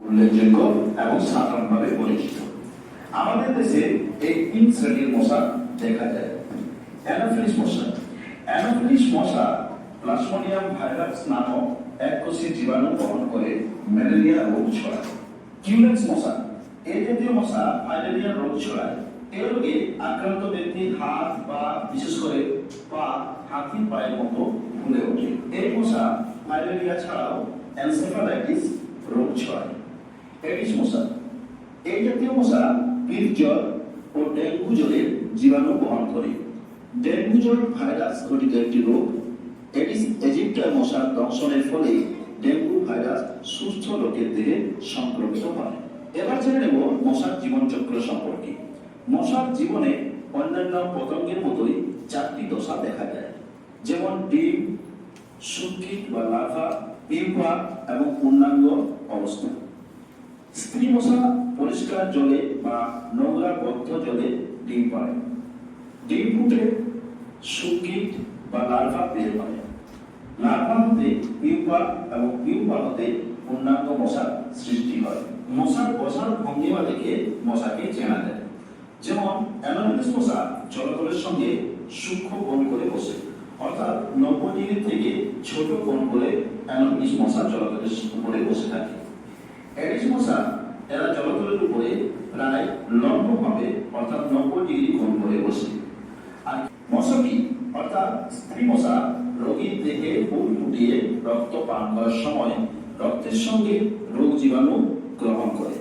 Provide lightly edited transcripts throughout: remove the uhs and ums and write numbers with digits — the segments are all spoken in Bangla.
উল্লেখযোগ্য এবং সাধারণভাবে পরিচিত। আমাদের দেশে এই তিন শ্রেণীর মশা দেখা যায়। অ্যানোফিলিস মশা। অ্যানোফিলিস মশা প্লাজমোডিয়াম ভাইরাস নামক এককোষী জীবাণু বহন করে ম্যালেরিয়া রোগ ছড়ায়। কিউলেক্স মশা। এই জাতীয় মশা ফাইলেরিয়া রোগ ছড়ায়। এই রোগে আক্রান্ত ব্যক্তির হাত বা বিশেষ করে পা হাতির পায়ের মতো ফুলে ওঠে। এই মশা ফাইলেরিয়া ছাড়াও এনসেফালাইটিস রোগ ছড়ায়। এডিস মশা। এই জাতীয় মশা পিঠ জ্বর ও ডেঙ্গু জ্বরের জীবাণু বহন করে। ডেঙ্গু জ্বর ভাইরাস ঘটিত একটি রোগ। এডিস ইজিপ্টার মশার দংশনের ফলে ডেঙ্গু ভাইরাস সুস্থ লোকের দেহে সংক্রমিত হয়। এবার জেনে নেব মশার জীবনচক্র সম্পর্কে। মশার জীবনে অন্যান্য পতঙ্গের মতোই চারটি দশা দেখা যায়, যেমন ডিম, শুটকিট বা লার্ভা, পিউপা এবং পূর্ণাঙ্গ অবস্থা। স্ত্রী মশা পরিষ্কার জলে বা নোংরা বদ্ধ জলে ডিম পাড়ে। ডিম ফুটে শুটকিট বা লার্ভা বের হয়। লার্ভা হতে পিউপা এবং পিউপা হতে পূর্ণাঙ্গ মশার সৃষ্টি হয়। মশার বসার ভঙ্গিমা দেখে মশাকে চেনা যায়, যেমন অ্যানোফিলিস মশা জলতলের সঙ্গে সূক্ষ্ম কোণ করে বসে, অর্থাৎ 90 ডিগ্রি থেকে ছোট কোণ করে অ্যানোফিলিস মশা জলতলের উপরে বসে থাকে। এডিস মশা এরা জলতলের উপরে প্রায় লম্বভাবে অর্থাৎ 90 ডিগ্রি কোণ করে বসে। আর মশকি অর্থাৎ স্ত্রী মশা রোগীর দেহে ফুল ফুটিয়ে রক্ত পান করার সময় রক্তের সঙ্গে রোগ জীবাণু গ্রহণ করে।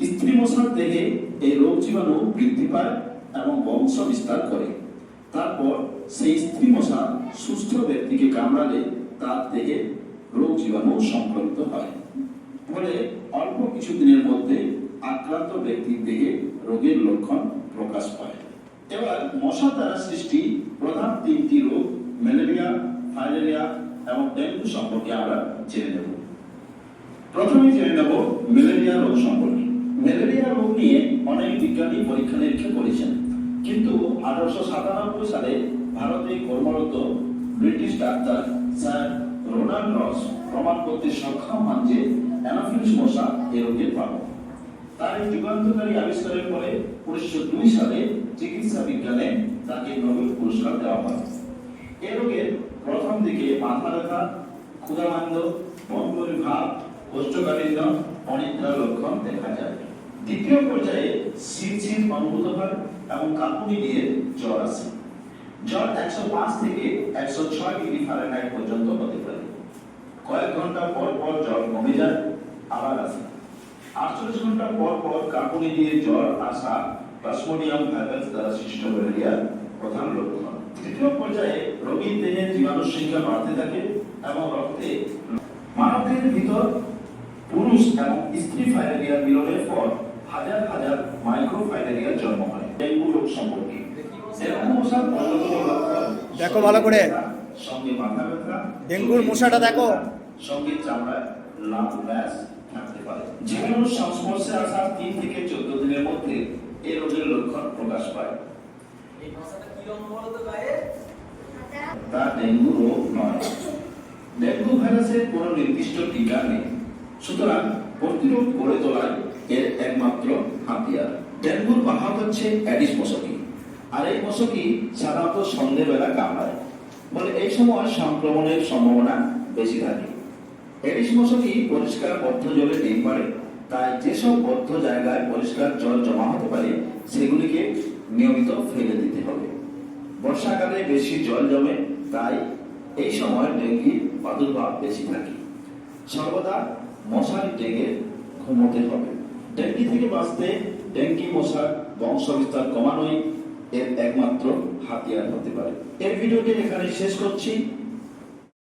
স্ত্রী মশার দেহে এই রোগ জীবাণু বৃদ্ধি পায় এবং বংশ বিস্তার করে। তারপর সেই স্ত্রী মশা সুস্থ ব্যক্তিকে কামড়ালে তার দেহে রোগ জীবাণু সংক্রমিত হয়। ফলে অল্প কিছু দিনের মধ্যে আক্রান্ত ব্যক্তির দেহে রোগের লক্ষণ প্রকাশ পায়। এবার মশা দ্বারা সৃষ্টি প্রধান তিনটি রোগ ম্যালেরিয়া, ফাইলেরিয়া এবং ডেঙ্গু সম্পর্কে আমরা জেনে নেব। প্রথমে জেনে নেব ম্যালেরিয়া রোগ সম্পর্কে। ম্যালেরিয়া রোগ নিয়ে অনেক বিজ্ঞানী পরীক্ষা নিরীক্ষা করেছেন, কিন্তু 1897 সালে ভারতে কর্মরত ব্রিটিশ ডাক্তার স্যার রোনাল্ড রস প্রমাণ করতে সক্ষম হন যে অ্যানোফিলিস মশা এই রোগের বাহক। তার এই যুগান্তকারী আবিষ্কারের পরে 1902 সালে চিকিৎসা বিজ্ঞানে তাকে নোবেল পুরস্কার দেওয়া হয়। এই রোগের প্রথম দিকে মাথা ব্যথা, ক্ষুধামান্দ্য, বমিবমি ভাব, কোষ্ঠকাঠিন্য, অনিদ্রার লক্ষণ দেখা যায়। দ্বিতীয় পর্যায়ে শিরশির অনুভূত হয় এবং কাঁপুনি দিয়ে জ্বর আসে। জ্বর 105 থেকে 106 ডিগ্রি ফারেনহাইট পর্যন্ত হতে পারে। কয়েক ঘন্টা পর পর জ্বর কমে যায়, আবার আসে। 48 ঘন্টা পর পর কাঁপুনি দিয়ে জ্বর আসা প্লাজমোডিয়াম ভাইরাস দ্বারা সৃষ্ট ম্যালেরিয়ার প্রধান লক্ষণ। তৃতীয় পর্যায়ে রোগীর দেহে জীবাণুর সংখ্যা বাড়তে থাকে এবং রক্তে মানবের ভিতর পুরুষ এবং স্ত্রী ফাইলেরিয়া মিলনের পর হাজার হাজার মাইক্রো ফাইলেরিয়ার জন্ম হয়। ডেঙ্গু রোগ সম্পর্কে দেখো ভালো করে, সঙ্গে মাথা ব্যথা, ডেঙ্গুর মশাটা দেখো, সঙ্গে চামড়ায় লাল র্যাশ থাকতে পারে। জীবাণুর সংস্পর্শে আসার 3 থেকে 14 দিনের মধ্যে এই রোগের লক্ষণ প্রকাশ পায়। এই মশাটা কি রকম বলো তো গায়ে? তা ডেঙ্গু রোগ নয়। ডেঙ্গু ভাইরাসের কোনো নির্দিষ্ট টিকা নেই, সুতরাং প্রতিরোধ গড়ে তোলাই এর একমাত্র হাতিয়ার। ডেঙ্গুর বাহক হচ্ছে অ্যাডিস মশকি, আর এই মশকি সাধারণত সন্ধ্যেবেলা কামড়ায়, বলে এই সময় সংক্রমণের সম্ভাবনা বেশি থাকে। এডিস মশকি পরিষ্কার বদ্ধ জলে ডিম পাড়ে, তাই যেসব বদ্ধ জায়গায় পরিষ্কার জল জমা হতে পারে সেগুলিকে নিয়মিত ফেলে দিতে হবে। বর্ষাকালে বেশি জল জমে, তাই এই সময় ডেঙ্গির প্রাদুর্ভাব বেশি থাকে। সর্বদা মশারি টেনে ঘুমোতে হবে। ডেঙ্গি থেকে বাঁচতে ডেঙ্গি মশার বংশ বিস্তার কমানোই এর একমাত্র হাতিয়ার হতে পারে। এই ভিডিওটি এখানে শেষ করছি।